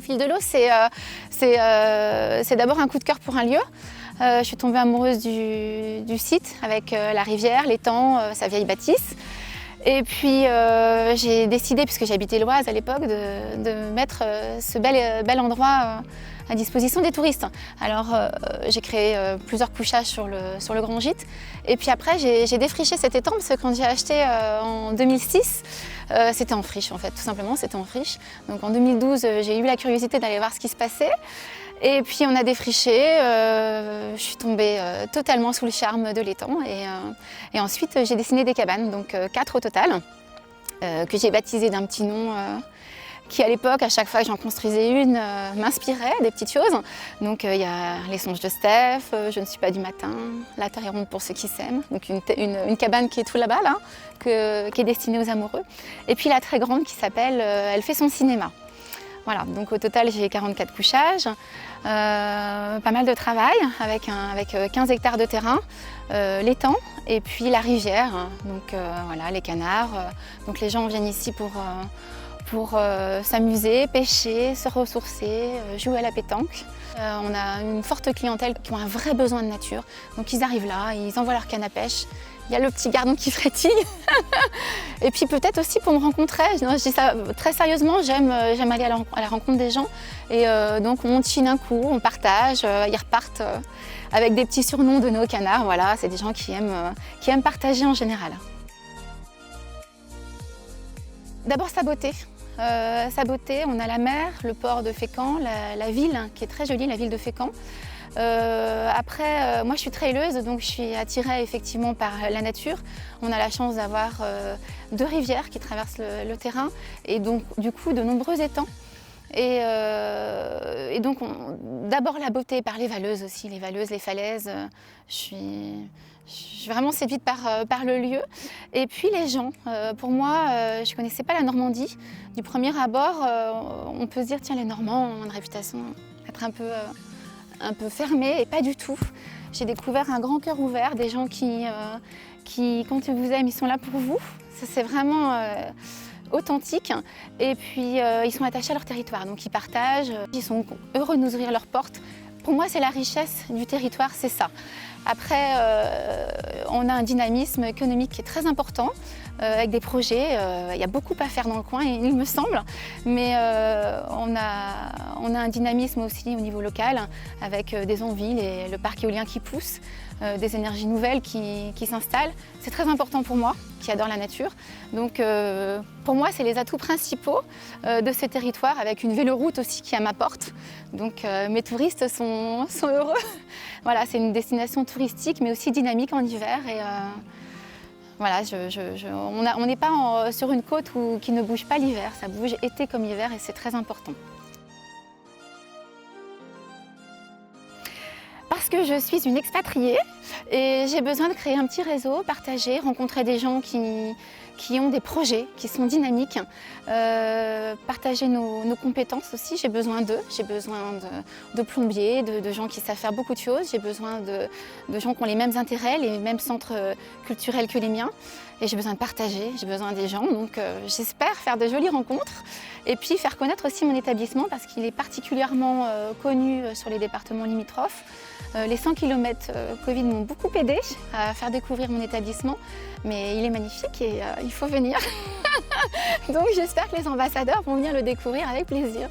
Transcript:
fil de l'eau, c'est d'abord un coup de cœur pour un lieu. Je suis tombée amoureuse du site avec la rivière, l'étang, sa vieille bâtisse. Et puis j'ai décidé, puisque j'habitais l'Oise à l'époque, de mettre ce bel endroit à disposition des touristes. Alors j'ai créé plusieurs couchages sur le grand gîte. Et puis après j'ai défriché cet étang, parce que quand j'ai acheté en 2006, c'était en friche en fait, tout simplement, c'était en friche. Donc en 2012, j'ai eu la curiosité d'aller voir ce qui se passait. Et puis on a défriché, je suis tombée totalement sous le charme de l'étang et ensuite j'ai dessiné des cabanes, donc 4 au total, que j'ai baptisées d'un petit nom qui à l'époque, à chaque fois que j'en construisais une, m'inspirait des petites choses. Donc il y a les songes de Steph, je ne suis pas du matin, la terre est ronde pour ceux qui s'aiment, donc une cabane qui est tout là-bas, là, qui est destinée aux amoureux. Et puis la très grande qui s'appelle Elle fait son cinéma. Voilà, donc au total j'ai 44 couchages, pas mal de travail avec 15 hectares de terrain, l'étang et puis la rivière, donc voilà, les canards. Donc les gens viennent ici pour s'amuser, pêcher, se ressourcer, jouer à la pétanque. On a une forte clientèle qui ont un vrai besoin de nature, donc ils arrivent là, ils envoient leur canne à pêche. Il y a le petit gardon qui frétille. Et puis peut-être aussi pour me rencontrer. Je dis ça très sérieusement, j'aime aller à la rencontre des gens. Et donc on chine un coup, on partage, ils repartent avec des petits surnoms donnés aux canards. Voilà, c'est des gens qui aiment partager en général. D'abord sa beauté. Sa beauté, on a la mer, le port de Fécamp, la ville qui est très jolie, la ville de Fécamp. Après, moi je suis traileuse, donc je suis attirée effectivement par la nature. On a la chance d'avoir 2 rivières qui traversent le terrain et donc du coup de nombreux étangs. Et donc d'abord la beauté par les valeuses aussi, les valeuses, les falaises. Je suis vraiment séduite par le lieu. Et puis les gens. Pour moi, je ne connaissais pas la Normandie. Du premier abord, on peut se dire tiens, les Normands ont une réputation d'être un peu fermé, et pas du tout. J'ai découvert un grand cœur ouvert, des gens qui quand ils vous aiment, ils sont là pour vous. Ça, c'est vraiment authentique. Et puis, ils sont attachés à leur territoire, donc ils partagent, ils sont heureux de nous ouvrir leurs portes. Pour moi, c'est la richesse du territoire, c'est ça. Après, on a un dynamisme économique qui est très important, avec des projets. Il y a beaucoup à faire dans le coin, il me semble, mais on a un dynamisme aussi au niveau local, avec des envies, le parc éolien qui pousse, des énergies nouvelles qui s'installent. C'est très important pour moi, qui adore la nature. Donc pour moi, c'est les atouts principaux de ce territoire, avec une véloroute aussi qui est à ma porte. Donc mes touristes sont heureux. Voilà, c'est une destination touristique, mais aussi dynamique en hiver. Et voilà, on n'est pas sur une côte qui ne bouge pas l'hiver. Ça bouge été comme hiver et c'est très important. Parce que je suis une expatriée et j'ai besoin de créer un petit réseau, partager, rencontrer des gens qui ont des projets, qui sont dynamiques, partager nos compétences aussi. J'ai besoin d'eux, j'ai besoin de plombiers, de gens qui savent faire beaucoup de choses. J'ai besoin de gens qui ont les mêmes intérêts, les mêmes centres culturels que les miens. Et j'ai besoin de partager, j'ai besoin des gens. Donc j'espère faire de jolies rencontres et puis faire connaître aussi mon établissement parce qu'il est particulièrement connu sur les départements limitrophes. Les 100 km Covid m'ont beaucoup aidé à faire découvrir mon établissement, mais il est magnifique et il faut venir. Donc j'espère que les ambassadeurs vont venir le découvrir avec plaisir.